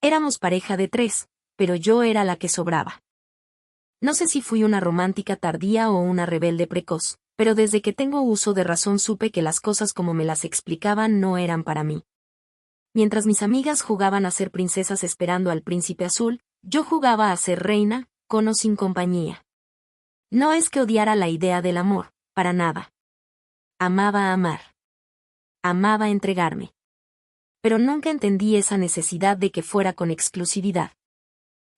Éramos pareja de 3, pero yo era la que sobraba. No sé si fui una romántica tardía o una rebelde precoz, pero desde que tengo uso de razón supe que las cosas como me las explicaban no eran para mí. Mientras mis amigas jugaban a ser princesas esperando al príncipe azul, yo jugaba a ser reina, con o sin compañía. No es que odiara la idea del amor, para nada. Amaba amar. Amaba entregarme. Pero nunca entendí esa necesidad de que fuera con exclusividad.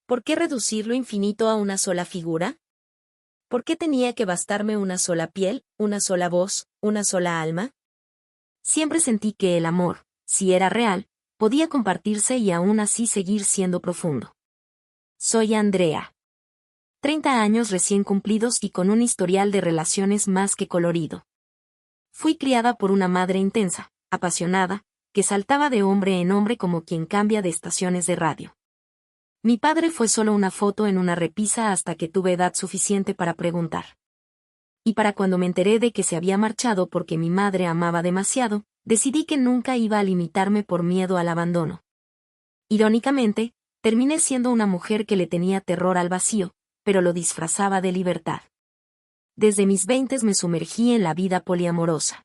¿Por qué reducir lo infinito a una sola figura? ¿Por qué tenía que bastarme una sola piel, una sola voz, una sola alma? Siempre sentí que el amor, si era real, podía compartirse y aún así seguir siendo profundo. Soy Andrea. 30 años recién cumplidos y con un historial de relaciones más que colorido. Fui criada por una madre intensa, apasionada, que saltaba de hombre en hombre como quien cambia de estaciones de radio. Mi padre fue solo una foto en una repisa hasta que tuve edad suficiente para preguntar. Y para cuando me enteré de que se había marchado porque mi madre amaba demasiado, decidí que nunca iba a limitarme por miedo al abandono. Irónicamente, terminé siendo una mujer que le tenía terror al vacío, pero lo disfrazaba de libertad. Desde mis 20 me sumergí en la vida poliamorosa.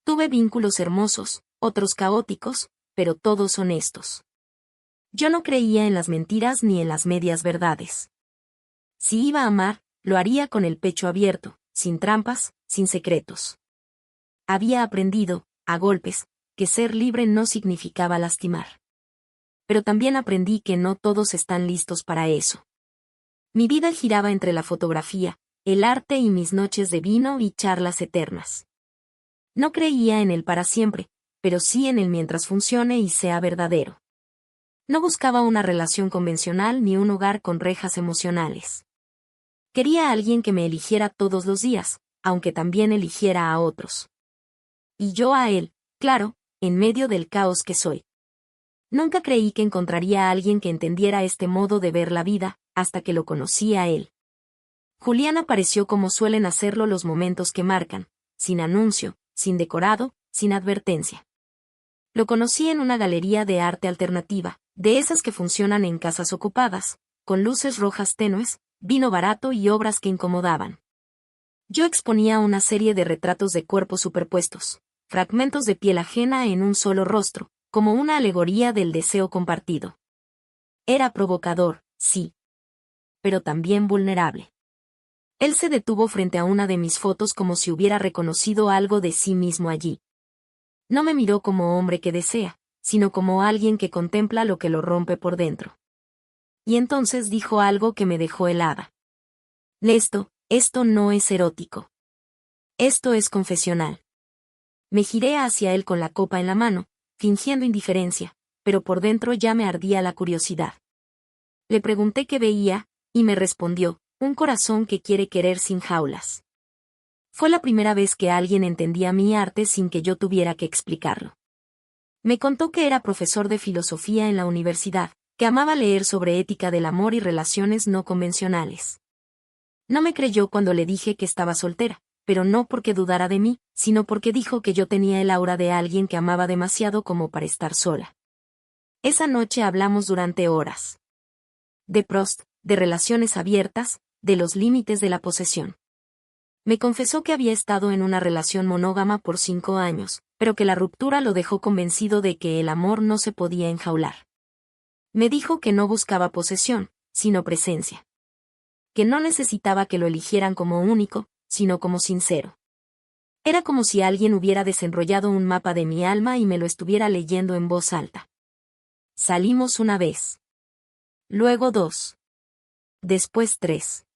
Tuve vínculos hermosos, otros caóticos, pero todos honestos. Yo no creía en las mentiras ni en las medias verdades. Si iba a amar, lo haría con el pecho abierto, sin trampas, sin secretos. Había aprendido, a golpes, que ser libre no significaba lastimar. Pero también aprendí que no todos están listos para eso. Mi vida giraba entre la fotografía, el arte y mis noches de vino y charlas eternas. No creía en el para siempre, pero sí en el mientras funcione y sea verdadero. No buscaba una relación convencional ni un hogar con rejas emocionales. Quería a alguien que me eligiera todos los días, aunque también eligiera a otros. Y yo a él, claro, en medio del caos que soy. Nunca creí que encontraría a alguien que entendiera este modo de ver la vida, hasta que lo conocí a él. Julián apareció como suelen hacerlo los momentos que marcan, sin anuncio, sin decorado, sin advertencia. Lo conocí en una galería de arte alternativa, de esas que funcionan en casas ocupadas, con luces rojas tenues, vino barato y obras que incomodaban. Yo exponía una serie de retratos de cuerpos superpuestos, fragmentos de piel ajena en un solo rostro, como una alegoría del deseo compartido. Era provocador, sí. Pero también vulnerable. Él se detuvo frente a una de mis fotos como si hubiera reconocido algo de sí mismo allí. No me miró como hombre que desea, sino como alguien que contempla lo que lo rompe por dentro. Y entonces dijo algo que me dejó helada. Esto no es erótico. Esto es confesional. Me giré hacia él con la copa en la mano, fingiendo indiferencia, pero por dentro ya me ardía la curiosidad. Le pregunté qué veía, y me respondió, un corazón que quiere querer sin jaulas. Fue la primera vez que alguien entendía mi arte sin que yo tuviera que explicarlo. Me contó que era profesor de filosofía en la universidad, que amaba leer sobre ética del amor y relaciones no convencionales. No me creyó cuando le dije que estaba soltera, pero no porque dudara de mí, sino porque dijo que yo tenía el aura de alguien que amaba demasiado como para estar sola. Esa noche hablamos durante horas. De Proust, de relaciones abiertas, de los límites de la posesión. Me confesó que había estado en una relación monógama por 5 años, pero que la ruptura lo dejó convencido de que el amor no se podía enjaular. Me dijo que no buscaba posesión, sino presencia. Que no necesitaba que lo eligieran como único, sino como sincero. Era como si alguien hubiera desenrollado un mapa de mi alma y me lo estuviera leyendo en voz alta. Salimos una vez. Luego 2. Después 3.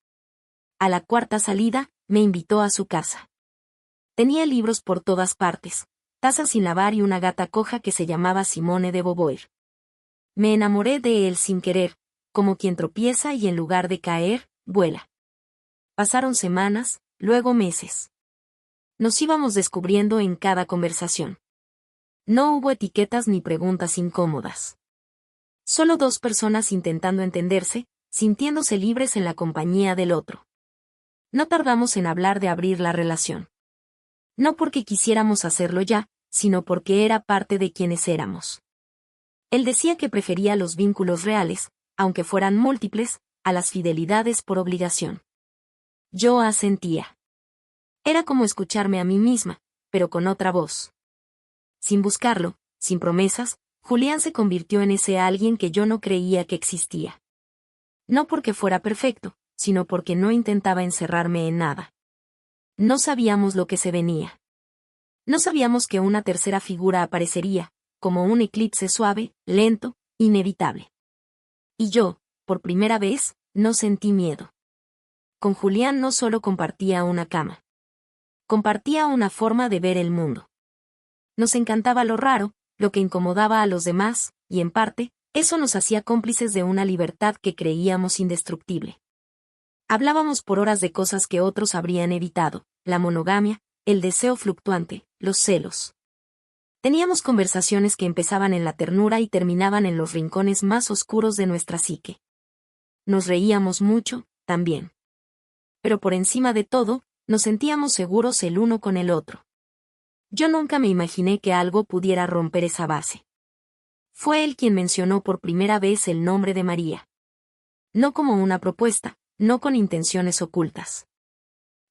A la cuarta salida, me invitó a su casa. Tenía libros por todas partes, tazas sin lavar y una gata coja que se llamaba Simone de Beauvoir. Me enamoré de él sin querer, como quien tropieza y en lugar de caer, vuela. Pasaron semanas, luego meses. Nos íbamos descubriendo en cada conversación. No hubo etiquetas ni preguntas incómodas. Solo 2 personas intentando entenderse, sintiéndose libres en la compañía del otro. No tardamos en hablar de abrir la relación. No porque quisiéramos hacerlo ya, sino porque era parte de quienes éramos. Él decía que prefería los vínculos reales, aunque fueran múltiples, a las fidelidades por obligación. Yo asentía. Era como escucharme a mí misma, pero con otra voz. Sin buscarlo, sin promesas, Julián se convirtió en ese alguien que yo no creía que existía. No porque fuera perfecto, sino porque no intentaba encerrarme en nada. No sabíamos lo que se venía. No sabíamos que una tercera figura aparecería, como un eclipse suave, lento, inevitable. Y yo, por primera vez, no sentí miedo. Con Julián no solo compartía una cama. Compartía una forma de ver el mundo. Nos encantaba lo raro, lo que incomodaba a los demás, y en parte, eso nos hacía cómplices de una libertad que creíamos indestructible. Hablábamos por horas de cosas que otros habrían evitado, la monogamia, el deseo fluctuante, los celos. Teníamos conversaciones que empezaban en la ternura y terminaban en los rincones más oscuros de nuestra psique. Nos reíamos mucho, también. Pero por encima de todo, nos sentíamos seguros el uno con el otro. Yo nunca me imaginé que algo pudiera romper esa base. Fue él quien mencionó por primera vez el nombre de María. No como una propuesta, no con intenciones ocultas.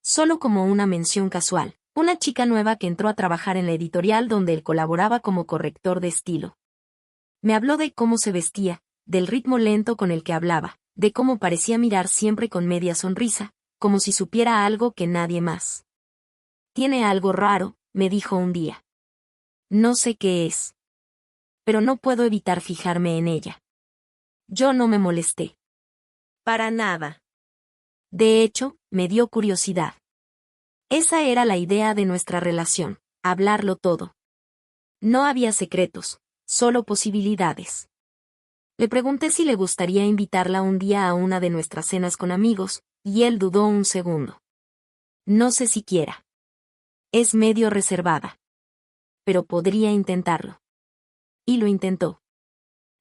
Solo como una mención casual, una chica nueva que entró a trabajar en la editorial donde él colaboraba como corrector de estilo. Me habló de cómo se vestía, del ritmo lento con el que hablaba, de cómo parecía mirar siempre con media sonrisa, como si supiera algo que nadie más. Tiene algo raro, me dijo un día. No sé qué es. Pero no puedo evitar fijarme en ella. Yo no me molesté. Para nada. De hecho, me dio curiosidad. Esa era la idea de nuestra relación, hablarlo todo. No había secretos, solo posibilidades. Le pregunté si le gustaría invitarla un día a una de nuestras cenas con amigos, y él dudó un segundo. No sé siquiera. Es medio reservada. Pero podría intentarlo. Y lo intentó.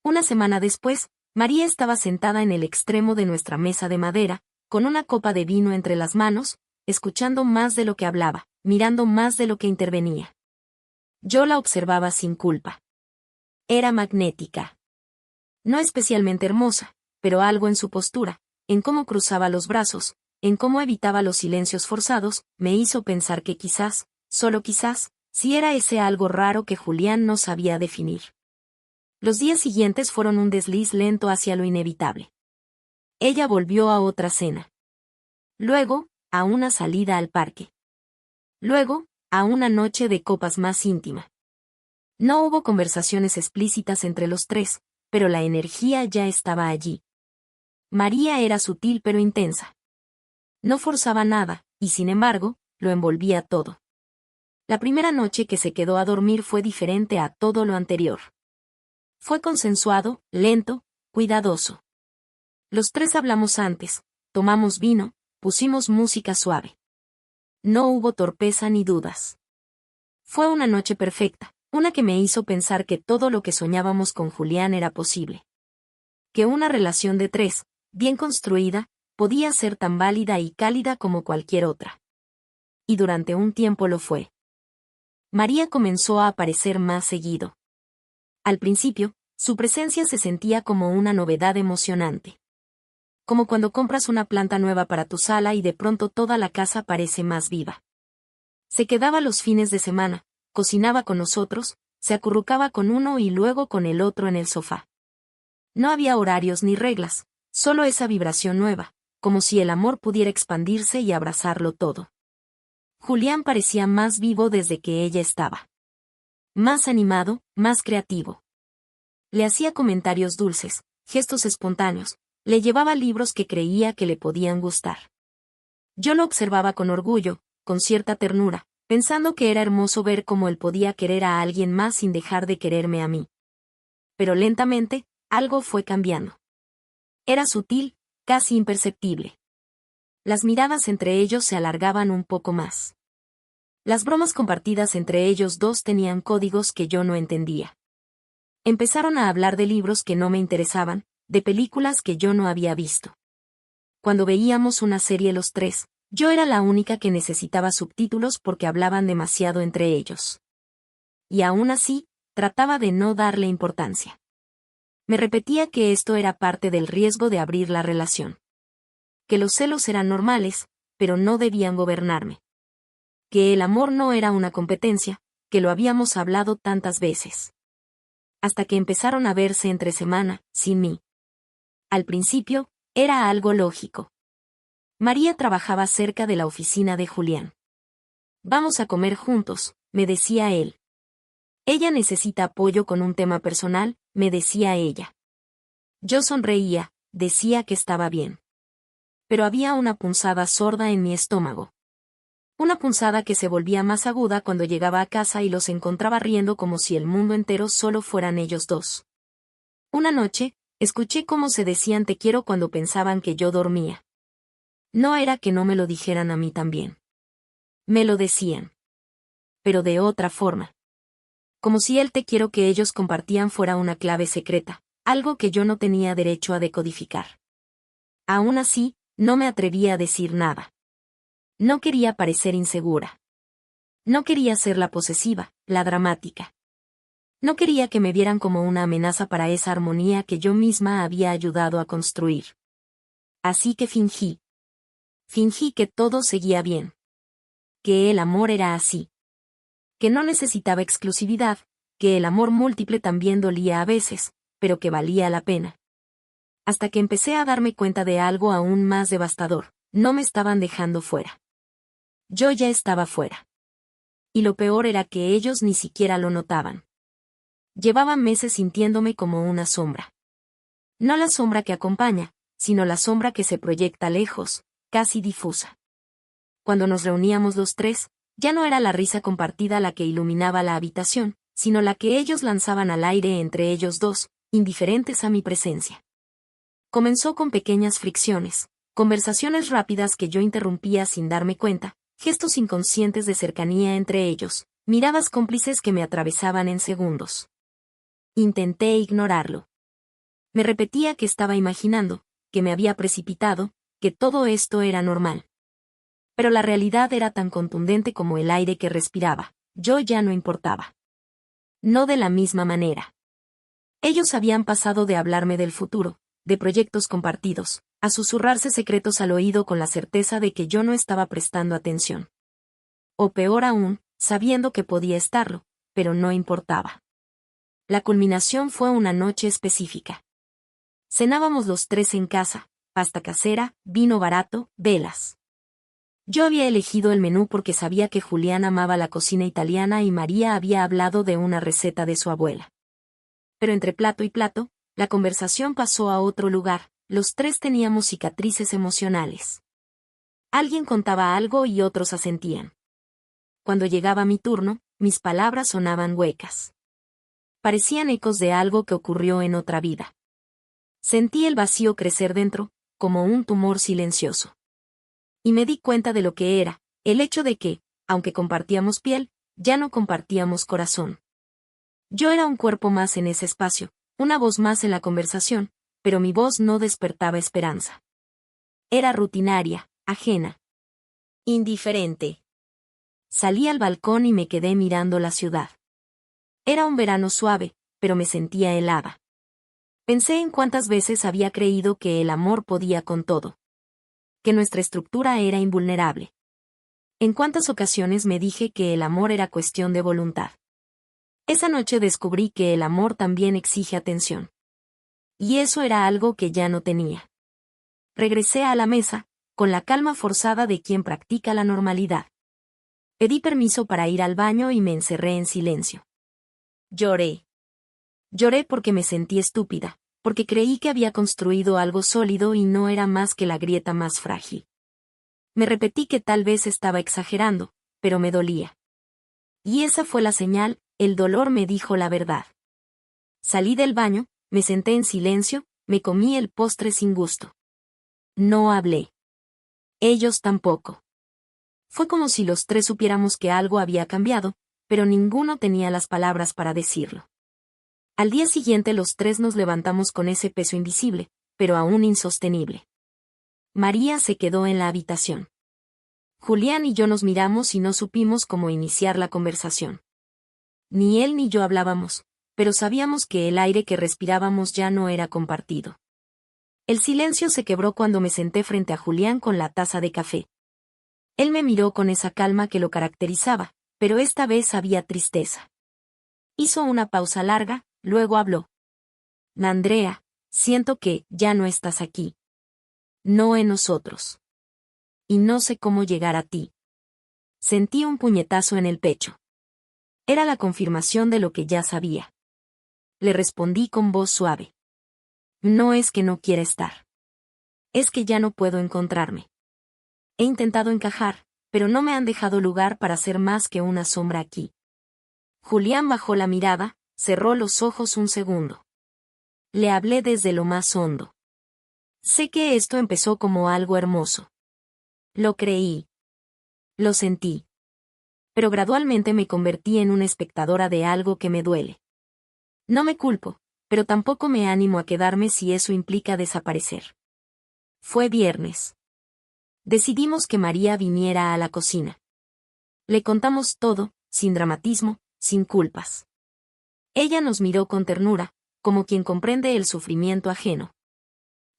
Una semana después, María estaba sentada en el extremo de nuestra mesa de madera, con una copa de vino entre las manos, escuchando más de lo que hablaba, mirando más de lo que intervenía. Yo la observaba sin culpa. Era magnética. No especialmente hermosa, pero algo en su postura, en cómo cruzaba los brazos, en cómo evitaba los silencios forzados, me hizo pensar que quizás, solo quizás, si era ese algo raro que Julián no sabía definir. Los días siguientes fueron un desliz lento hacia lo inevitable. Ella volvió a otra cena. Luego, a una salida al parque. Luego, a una noche de copas más íntima. No hubo conversaciones explícitas entre los tres, pero la energía ya estaba allí. María era sutil pero intensa. No forzaba nada, y sin embargo, lo envolvía todo. La primera noche que se quedó a dormir fue diferente a todo lo anterior. Fue consensuado, lento, cuidadoso. Los tres hablamos antes, tomamos vino, pusimos música suave. No hubo torpeza ni dudas. Fue una noche perfecta, una que me hizo pensar que todo lo que soñábamos con Julián era posible. Que una relación de tres, bien construida, podía ser tan válida y cálida como cualquier otra. Y durante un tiempo lo fue. María comenzó a aparecer más seguido. Al principio, su presencia se sentía como una novedad emocionante. Como cuando compras una planta nueva para tu sala y de pronto toda la casa parece más viva. Se quedaba los fines de semana, cocinaba con nosotros, se acurrucaba con uno y luego con el otro en el sofá. No había horarios ni reglas, solo esa vibración nueva, como si el amor pudiera expandirse y abrazarlo todo. Julián parecía más vivo desde que ella estaba. Más animado, más creativo. Le hacía comentarios dulces, gestos espontáneos, le llevaba libros que creía que le podían gustar. Yo lo observaba con orgullo, con cierta ternura, pensando que era hermoso ver cómo él podía querer a alguien más sin dejar de quererme a mí. Pero lentamente, algo fue cambiando. Era sutil, casi imperceptible. Las miradas entre ellos se alargaban un poco más. Las bromas compartidas entre ellos dos tenían códigos que yo no entendía. Empezaron a hablar de libros que no me interesaban, de películas que yo no había visto. Cuando veíamos una serie los tres, yo era la única que necesitaba subtítulos porque hablaban demasiado entre ellos. Y aún así, trataba de no darle importancia. Me repetía que esto era parte del riesgo de abrir la relación. Que los celos eran normales, pero no debían gobernarme. Que el amor no era una competencia, que lo habíamos hablado tantas veces. Hasta que empezaron a verse entre semana, sin mí. Al principio, era algo lógico. María trabajaba cerca de la oficina de Julián. Vamos a comer juntos, me decía él. Ella necesita apoyo con un tema personal, me decía ella. Yo sonreía, decía que estaba bien. Pero había una punzada sorda en mi estómago. Una punzada que se volvía más aguda cuando llegaba a casa y los encontraba riendo como si el mundo entero solo fueran ellos dos. Una noche, escuché cómo se decían te quiero cuando pensaban que yo dormía. No era que no me lo dijeran a mí también. Me lo decían. Pero de otra forma. Como si el te quiero que ellos compartían fuera una clave secreta, algo que yo no tenía derecho a decodificar. Aún así, no me atrevía a decir nada. No quería parecer insegura. No quería ser la posesiva, la dramática. No quería que me vieran como una amenaza para esa armonía que yo misma había ayudado a construir. Así que fingí. Fingí que todo seguía bien. Que el amor era así. Que no necesitaba exclusividad, que el amor múltiple también dolía a veces, pero que valía la pena. Hasta que empecé a darme cuenta de algo aún más devastador, no me estaban dejando fuera. Yo ya estaba fuera. Y lo peor era que ellos ni siquiera lo notaban. Llevaba meses sintiéndome como una sombra. No la sombra que acompaña, sino la sombra que se proyecta lejos, casi difusa. Cuando nos reuníamos los tres, ya no era la risa compartida la que iluminaba la habitación, sino la que ellos lanzaban al aire entre ellos dos, indiferentes a mi presencia. Comenzó con pequeñas fricciones, conversaciones rápidas que yo interrumpía sin darme cuenta, gestos inconscientes de cercanía entre ellos, miradas cómplices que me atravesaban en segundos. Intenté ignorarlo. Me repetía que estaba imaginando, que me había precipitado, que todo esto era normal. Pero la realidad era tan contundente como el aire que respiraba, yo ya no importaba. No de la misma manera. Ellos habían pasado de hablarme del futuro, de proyectos compartidos, a susurrarse secretos al oído con la certeza de que yo no estaba prestando atención. O peor aún, sabiendo que podía estarlo, pero no importaba. La culminación fue una noche específica. Cenábamos los tres en casa, pasta casera, vino barato, velas. Yo había elegido el menú porque sabía que Julián amaba la cocina italiana y María había hablado de una receta de su abuela. Pero entre plato y plato, la conversación pasó a otro lugar, los tres teníamos cicatrices emocionales. Alguien contaba algo y otros asentían. Cuando llegaba mi turno, mis palabras sonaban huecas. Parecían ecos de algo que ocurrió en otra vida. Sentí el vacío crecer dentro, como un tumor silencioso. Y me di cuenta de lo que era, el hecho de que, aunque compartíamos piel, ya no compartíamos corazón. Yo era un cuerpo más en ese espacio, una voz más en la conversación, pero mi voz no despertaba esperanza. Era rutinaria, ajena. Indiferente. Salí al balcón y me quedé mirando la ciudad. Era un verano suave, pero me sentía helada. Pensé en cuántas veces había creído que el amor podía con todo. Que nuestra estructura era invulnerable. En cuántas ocasiones me dije que el amor era cuestión de voluntad. Esa noche descubrí que el amor también exige atención. Y eso era algo que ya no tenía. Regresé a la mesa, con la calma forzada de quien practica la normalidad. Pedí permiso para ir al baño y me encerré en silencio. Lloré. Lloré porque me sentí estúpida, porque creí que había construido algo sólido y no era más que la grieta más frágil. Me repetí que tal vez estaba exagerando, pero me dolía. Y esa fue la señal, el dolor me dijo la verdad. Salí del baño, me senté en silencio, me comí el postre sin gusto. No hablé. Ellos tampoco. Fue como si los tres supiéramos que algo había cambiado, pero ninguno tenía las palabras para decirlo. Al día siguiente los tres nos levantamos con ese peso invisible, pero aún insostenible. María se quedó en la habitación. Julián y yo nos miramos y no supimos cómo iniciar la conversación. Ni él ni yo hablábamos, pero sabíamos que el aire que respirábamos ya no era compartido. El silencio se quebró cuando me senté frente a Julián con la taza de café. Él me miró con esa calma que lo caracterizaba, pero esta vez había tristeza. Hizo una pausa larga, luego habló. Andrea, siento que ya no estás aquí. No en nosotros. Y no sé cómo llegar a ti. Sentí un puñetazo en el pecho. Era la confirmación de lo que ya sabía. Le respondí con voz suave. No es que no quiera estar. Es que ya no puedo encontrarme. He intentado encajar, pero no me han dejado lugar para ser más que una sombra aquí. Julián bajó la mirada, cerró los ojos un segundo. Le hablé desde lo más hondo. Sé que esto empezó como algo hermoso. Lo creí. Lo sentí. Pero gradualmente me convertí en una espectadora de algo que me duele. No me culpo, pero tampoco me animo a quedarme si eso implica desaparecer. Fue viernes. Decidimos que María viniera a la cocina. Le contamos todo, sin dramatismo, sin culpas. Ella nos miró con ternura, como quien comprende el sufrimiento ajeno.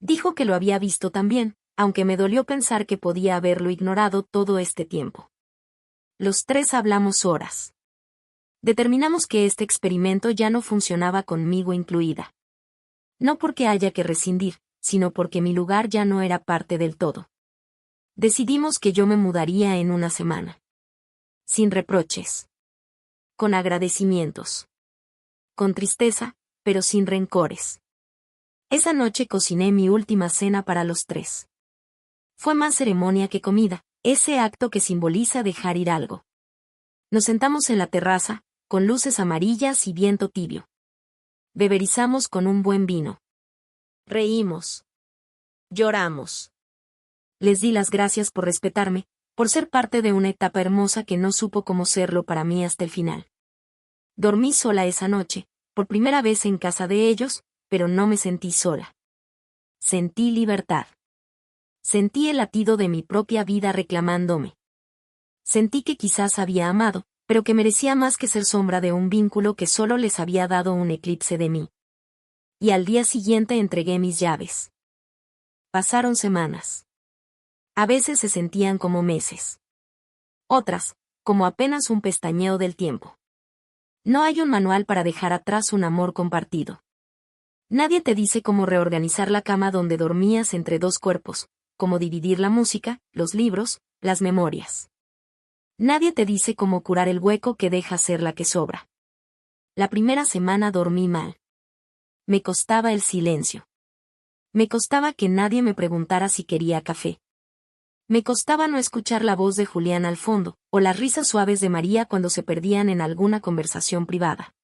Dijo que lo había visto también, aunque me dolió pensar que podía haberlo ignorado todo este tiempo. Los tres hablamos horas. Determinamos que este experimento ya no funcionaba conmigo incluida. No porque haya que rescindir, sino porque mi lugar ya no era parte del todo. Decidimos que yo me mudaría en una semana. Sin reproches. Con agradecimientos. Con tristeza, pero sin rencores. Esa noche cociné mi última cena para los tres. Fue más ceremonia que comida, ese acto que simboliza dejar ir algo. Nos sentamos en la terraza, con luces amarillas y viento tibio. Beberizamos con un buen vino. Reímos. Lloramos. Les di las gracias por respetarme, por ser parte de una etapa hermosa que no supo cómo serlo para mí hasta el final. Dormí sola esa noche, por primera vez en casa de ellos, pero no me sentí sola. Sentí libertad. Sentí el latido de mi propia vida reclamándome. Sentí que quizás había amado, pero que merecía más que ser sombra de un vínculo que solo les había dado un eclipse de mí. Y al día siguiente entregué mis llaves. Pasaron semanas. A veces se sentían como meses. Otras, como apenas un pestañeo del tiempo. No hay un manual para dejar atrás un amor compartido. Nadie te dice cómo reorganizar la cama donde dormías entre dos cuerpos, cómo dividir la música, los libros, las memorias. Nadie te dice cómo curar el hueco que deja ser la que sobra. La primera semana dormí mal. Me costaba el silencio. Me costaba que nadie me preguntara si quería café. Me costaba no escuchar la voz de Julián al fondo, o las risas suaves de María cuando se perdían en alguna conversación privada.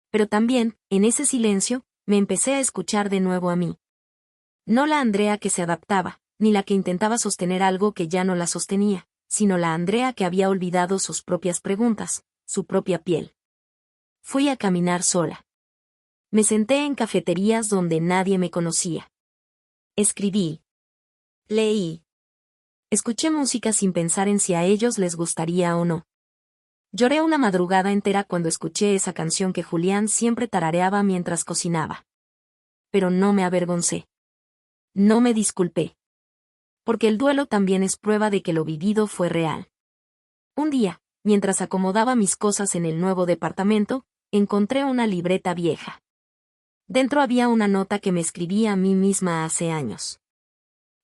Pero también, en ese silencio, me empecé a escuchar de nuevo a mí. No la Andrea que se adaptaba, ni la que intentaba sostener algo que ya no la sostenía, sino la Andrea que había olvidado sus propias preguntas, su propia piel. Fui a caminar sola. Me senté en cafeterías donde nadie me conocía. Escribí. Leí. Escuché música sin pensar en si a ellos les gustaría o no. Lloré una madrugada entera cuando escuché esa canción que Julián siempre tarareaba mientras cocinaba. Pero no me avergoncé. No me disculpé. Porque el duelo también es prueba de que lo vivido fue real. Un día, mientras acomodaba mis cosas en el nuevo departamento, encontré una libreta vieja. Dentro había una nota que me escribí a mí misma hace años.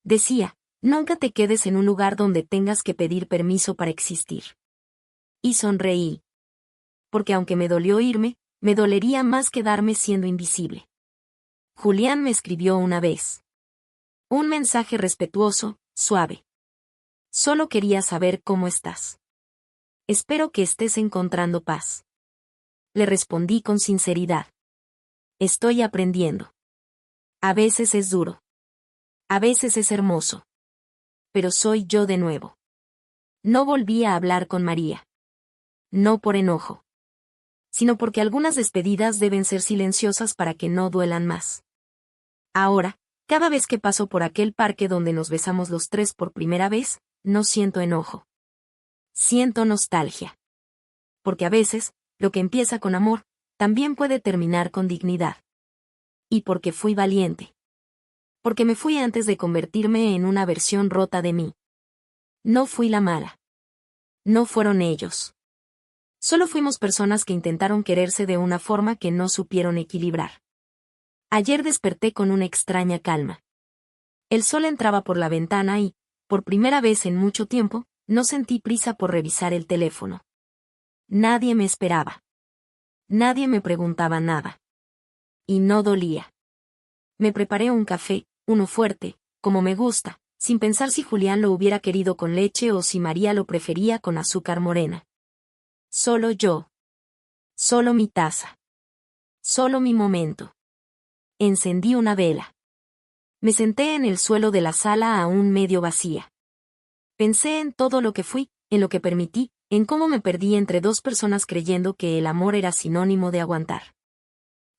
Decía, nunca te quedes en un lugar donde tengas que pedir permiso para existir. Y sonreí. Porque aunque me dolió irme, me dolería más quedarme siendo invisible. Julián me escribió una vez. Un mensaje respetuoso, suave. Solo quería saber cómo estás. Espero que estés encontrando paz. Le respondí con sinceridad. Estoy aprendiendo. A veces es duro. A veces es hermoso. Pero soy yo de nuevo. No volví a hablar con María. No por enojo. Sino porque algunas despedidas deben ser silenciosas para que no duelan más. Ahora, cada vez que paso por aquel parque donde nos besamos los tres por primera vez, no siento enojo. Siento nostalgia. Porque a veces, lo que empieza con amor, también puede terminar con dignidad. Y porque fui valiente. Porque me fui antes de convertirme en una versión rota de mí. No fui la mala. No fueron ellos. Solo fuimos personas que intentaron quererse de una forma que no supieron equilibrar. Ayer desperté con una extraña calma. El sol entraba por la ventana y, por primera vez en mucho tiempo, no sentí prisa por revisar el teléfono. Nadie me esperaba. Nadie me preguntaba nada. Y no dolía. Me preparé un café, uno fuerte, como me gusta, sin pensar si Julián lo hubiera querido con leche o si María lo prefería con azúcar morena. Solo yo. Solo mi taza. Solo mi momento. Encendí una vela. Me senté en el suelo de la sala aún medio vacía. Pensé en todo lo que fui, en lo que permití, en cómo me perdí entre dos personas creyendo que el amor era sinónimo de aguantar.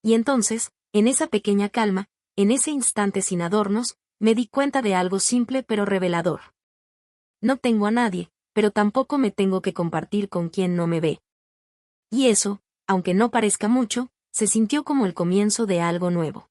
Y entonces, en esa pequeña calma, en ese instante sin adornos, me di cuenta de algo simple pero revelador. No tengo a nadie, pero tampoco me tengo que compartir con quien no me ve. Y eso, aunque no parezca mucho, se sintió como el comienzo de algo nuevo.